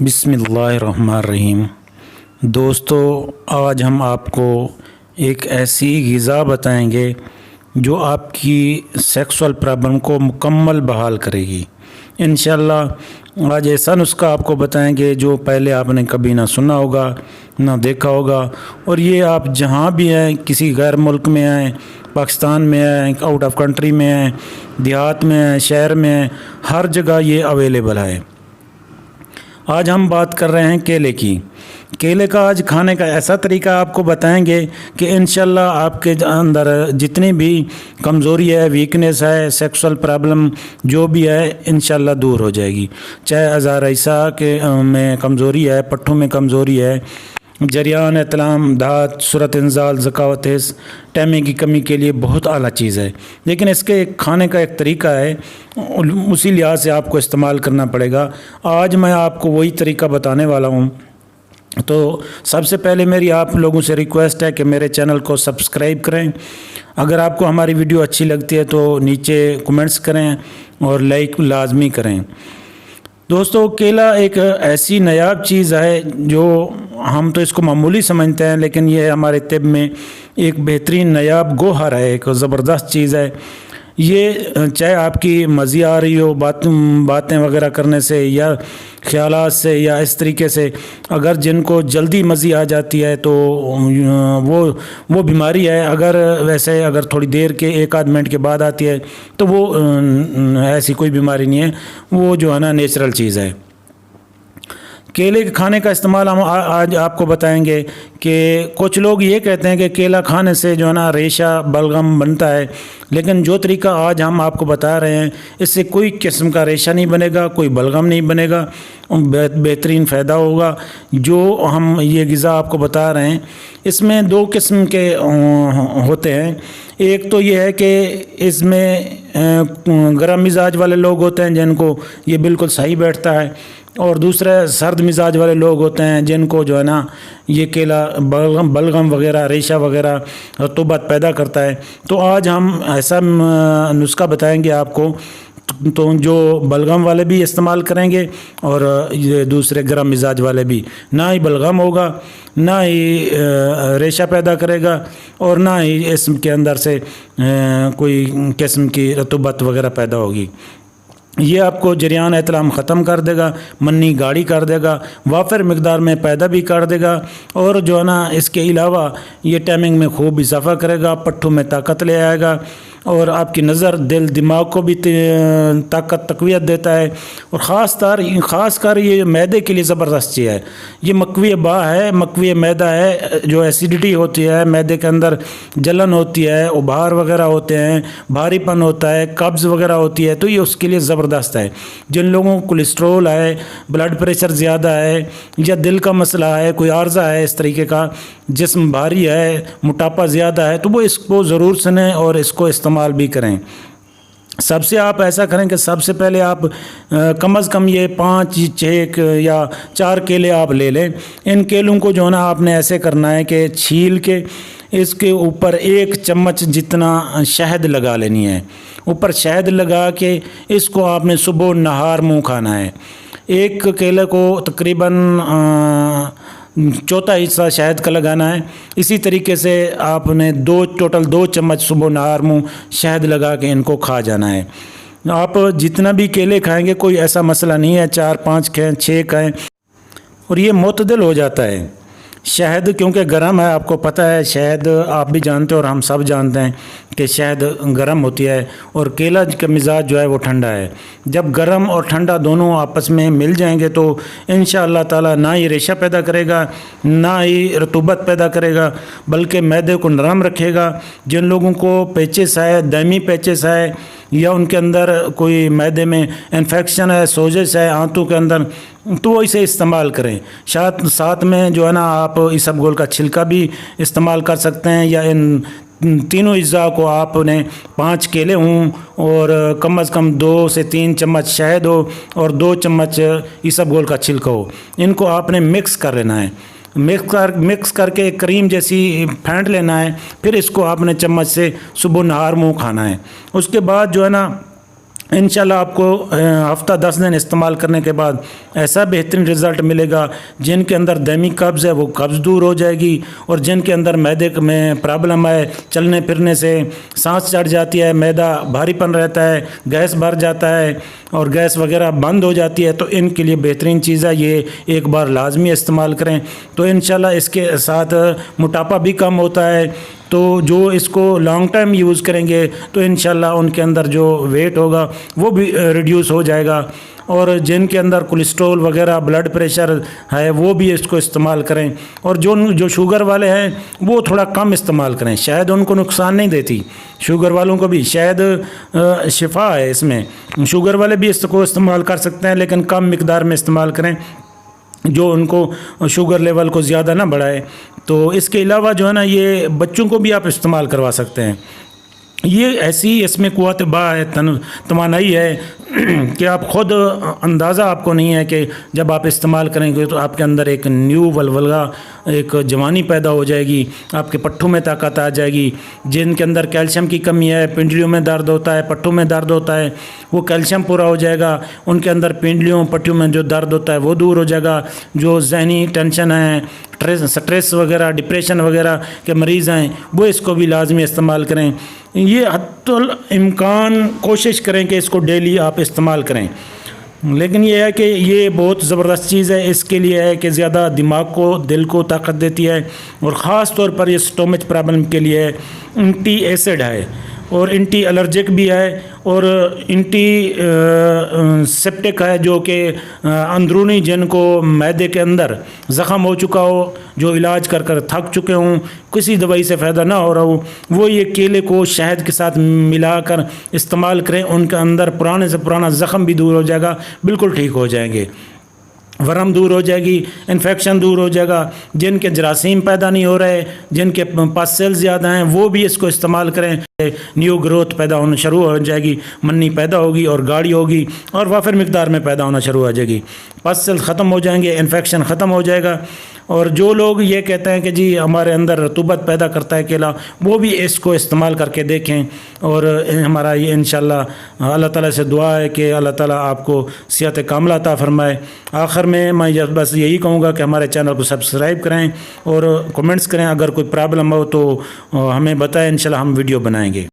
बिस्मिल्लाहिर्रहमानिर्रहीम। दोस्तों, आज हम आपको एक ऐसी ग़िज़ा बताएंगे जो आपकी सेक्सुअल प्रॉब्लम को मुकम्मल बहाल करेगी। इंशाअल्लाह आज ऐसा नुस्खा आपको बताएंगे जो पहले आपने कभी ना सुना होगा ना देखा होगा, और ये आप जहाँ भी हैं, किसी गैर मुल्क में आएँ, पाकिस्तान में आएँ, आउट ऑफ कंट्री में आएँ, देहात में आएँ, शहर में आएँ, हर जगह ये अवेलेबल है। आज हम बात कर रहे हैं केले की। केले का आज खाने का ऐसा तरीका आपको बताएंगे कि इंशाल्लाह आपके अंदर जितनी भी कमज़ोरी है, वीकनेस है, सेक्सुअल प्रॉब्लम जो भी है, इंशाल्लाह दूर हो जाएगी। चाहे अज़ार ईसा के में कमज़ोरी है, पट्ठों में कमज़ोरी है, जरियान इतलाम, दात, सूरत इंजाल, ज़कावत हिस्स, टैमे की कमी के लिए बहुत आला चीज़ है। लेकिन इसके खाने का एक तरीका है, उसी लिहाज से आपको इस्तेमाल करना पड़ेगा। आज मैं आपको वही तरीका बताने वाला हूँ। तो सबसे पहले मेरी आप लोगों से रिक्वेस्ट है कि मेरे चैनल को सब्सक्राइब करें। अगर आपको हमारी वीडियो अच्छी लगती है तो नीचे कमेंट्स करें और लाइक लाजमी करें। दोस्तों, केला एक ऐसी नायाब चीज़ है जो हम तो इसको मामूली समझते हैं, लेकिन ये हमारे तिब में एक बेहतरीन नायाब गोहर है, एक ज़बरदस्त चीज़ है। ये चाहे आपकी मज़ी आ रही हो बातें वगैरह करने से या ख़यालात से या इस तरीके से, अगर जिनको जल्दी मज़ी आ जाती है तो वो बीमारी है। अगर थोड़ी देर के एक आध मिनट के बाद आती है तो वो ऐसी कोई बीमारी नहीं है, वो जो है ना नेचुरल चीज़ है। केले के खाने का इस्तेमाल हम आज आपको बताएंगे कि कुछ लोग ये कहते हैं कि केला खाने से जो है ना रेशा बलगम बनता है, लेकिन जो तरीका आज हम आपको बता रहे हैं इससे कोई किस्म का रेशा नहीं बनेगा, कोई बलगम नहीं बनेगा, बेहतरीन फ़ायदा होगा। जो हम ये ग़िज़ा आपको बता रहे हैं इसमें दो किस्म के होते हैं। एक तो ये है कि इसमें गर्म मिजाज वाले लोग होते हैं जिनको ये बिल्कुल सही बैठता है, और दूसरे सर्द मिजाज वाले लोग होते हैं जिनको जो है ना ये केला बलगम वगैरह, रेशा वगैरह, रतूबत पैदा करता है। तो आज हम ऐसा नुस्खा बताएंगे आपको तो जो बलगम वाले भी इस्तेमाल करेंगे और ये दूसरे गर्म मिजाज वाले भी। ना ही बलगम होगा, ना ही रेशा पैदा करेगा, और ना ही इसके अंदर से कोई किस्म की रतूबत वगैरह पैदा होगी। ये आपको जरियान एहतलाम ख़त्म कर देगा, मन्नी गाढ़ी कर देगा, वाफिर मकदार में पैदा भी कर देगा, और जो है ना इसके अलावा ये टाइमिंग में खूब इजाफ़ा करेगा, पट्ठों में ताकत ले आएगा, और आपकी नज़र, दिल, दिमाग को भी ताकत तक़वियत देता है। और ख़ास कर ये मैदे के लिए ज़बरदस्त चीज़ है। ये मकवी बा है, मकवी मैदा है। जो एसिडिटी होती है, मैदे के अंदर जलन होती है, उभार वगैरह होते हैं, भारीपन होता है, कब्ज़ वगैरह होती है, तो ये उसके लिए ज़बरदस्त है। जिन लोगों को कोलेस्ट्रोल है, ब्लड प्रेशर ज़्यादा है, या दिल का मसला है, कोई आर्ज़ा है इस तरीके का, जिस्म भारी है, मोटापा ज़्यादा है, तो वो इसको ज़रूर सुनें और इसको इस्तेमाल भी करें। सबसे आप ऐसा करें कि सबसे पहले आप कम अज़ कम ये 5, 6 या 4 केले आप ले लें। इन केलों को जो है ना आपने ऐसे करना है कि छील के इसके ऊपर 1 चम्मच जितना शहद लगा लेनी है। ऊपर शहद लगा के इसको आपने सुबह नहार मुँह खाना है। एक केले को तकरीबन चौथा हिस्सा शहद का लगाना है। इसी तरीके से आपने टोटल 2 चम्मच सुबह नहार मुँह शहद लगा के इनको खा जाना है। आप जितना भी केले खाएंगे कोई ऐसा मसला नहीं है, 4, 5 खाएँ, 6 खाएँ, और ये मुतदिल हो जाता है। शहद क्योंकि गर्म है, आपको पता है, शहद आप भी जानते हो और हम सब जानते हैं कि शहद गर्म होती है, और केला का मिजाज जो है वो ठंडा है। जब गर्म और ठंडा दोनों आपस में मिल जाएंगे तो इंशाअल्लाह ताला ना ही रेशा पैदा करेगा, ना ही रतूबत पैदा करेगा, बल्कि मैदे को नरम रखेगा। जिन लोगों को पेचिस है, दायमी पेचिस है, या उनके अंदर कोई मैदे में इन्फेक्शन है, सोजिश है आंतों के अंदर, तो वो इसे इस्तेमाल करें। साथ में जो है ना आप इसबगोल का छिलका भी इस्तेमाल कर सकते हैं, या इन तीनों अज्जा को आपने 5 केले हों और कम अज़ कम 2 से 3 चम्मच शहद हो और 2 चम्मच इसबगोल का छिलका हो, इनको आपने मिक्स कर लेना है। मिक्स करके क्रीम जैसी फेंट लेना है। फिर इसको आपने चम्मच से सुबह नहार मुँह खाना है। उसके बाद जो है ना انشاءاللہ آپ کو ہفتہ 10 دن استعمال کرنے کے بعد ایسا بہترین رزلٹ ملے گا. جن کے اندر دائمی قبض ہے وہ قبض دور ہو جائے گی, اور جن کے اندر معدے میں پرابلم ہے, چلنے پھرنے سے سانس چڑھ جاتی ہے, معدہ بھاری پن رہتا ہے, گیس بھر جاتا ہے اور گیس وغیرہ بند ہو جاتی ہے, تو ان کے لیے بہترین چیز ہے, یہ ایک بار لازمی استعمال کریں. تو انشاءاللہ اس کے ساتھ موٹاپا بھی کم ہوتا ہے. تو جو اس کو لانگ ٹائم یوز کریں گے تو انشاءاللہ ان کے اندر جو ویٹ ہوگا وہ بھی ریڈیوس ہو جائے گا. اور جن کے اندر کولیسٹرول وغیرہ بلڈ پریشر ہے وہ بھی اس کو استعمال کریں. اور جو شوگر والے ہیں وہ تھوڑا کم استعمال کریں. شہد ان کو نقصان نہیں دیتی, شوگر والوں کو بھی شہد شفا ہے اس میں. شوگر والے بھی اس کو استعمال کر سکتے ہیں لیکن کم مقدار میں استعمال کریں, جو ان کو شوگر لیول کو زیادہ نہ بڑھائے. تو اس کے علاوہ جو ہے نا یہ بچوں کو بھی آپ استعمال کروا سکتے ہیں. یہ ایسی اس میں قوت توانائی ہے کہ آپ خود اندازہ آپ کو نہیں ہے کہ جب آپ استعمال کریں گے تو آپ کے اندر ایک نیو ولولہ ایک جوانی پیدا ہو جائے گی, آپ کے پٹھوں میں طاقت آ جائے گی. جن کے اندر کیلشیم کی کمی ہے, پنڈلیوں میں درد ہوتا ہے, پٹھوں میں درد ہوتا ہے, وہ کیلشیم پورا ہو جائے گا. ان کے اندر پنڈلیوں پٹھوں میں جو درد ہوتا ہے وہ دور ہو جائے گا. جو ذہنی ٹینشن ہے, سٹریس وغیرہ, ڈپریشن وغیرہ کے مریض ہیں وہ اس کو بھی لازمی استعمال کریں. یہ حتی الامکان کوشش کریں کہ اس کو ڈیلی آپ استعمال کریں. لیکن یہ ہے کہ یہ بہت زبردست چیز ہے. اس کے لیے ہے کہ زیادہ دماغ کو, دل کو طاقت دیتی ہے, اور خاص طور پر یہ سٹومچ پرابلم کے لیے اینٹی ایسڈ ہے, اور اینٹی الرجک بھی ہے, اور اینٹی سیپٹک ہے, جو کہ اندرونی جن کو معدے کے اندر زخم ہو چکا ہو, جو علاج کر کر تھک چکے ہوں, کسی دوائی سے فائدہ نہ ہو رہا ہو, وہ یہ کیلے کو شہد کے ساتھ ملا کر استعمال کریں. ان کے اندر پرانے سے پرانا زخم بھی دور ہو جائے گا, بالکل ٹھیک ہو جائیں گے. ورم دور ہو جائے گی, انفیکشن دور ہو جائے گا. جن کے جراثیم پیدا نہیں ہو رہے, جن کے پاس سیل زیادہ ہیں, وہ بھی اس کو استعمال کریں. نیو گروتھ پیدا ہونا شروع ہو جائے گی, منی پیدا ہوگی اور گاڑی ہوگی, اور وافر مقدار میں پیدا ہونا شروع ہو جائے گی. پاس سیل ختم ہو جائیں گے, انفیکشن ختم ہو جائے گا. اور جو لوگ یہ کہتے ہیں کہ جی ہمارے اندر رطوبت پیدا کرتا ہے کیلا, وہ بھی اس کو استعمال کر کے دیکھیں. اور ہمارا یہ انشاءاللہ اللہ تعالیٰ سے دعا ہے کہ اللہ تعالیٰ آپ کو صحت کاملہ عطا فرمائے. آخر میں بس یہی کہوں گا کہ ہمارے چینل کو سبسکرائب کریں اور کمنٹس کریں. اگر کوئی پرابلم ہو تو ہمیں بتائیں, انشاءاللہ ہم ویڈیو بنائیں گے.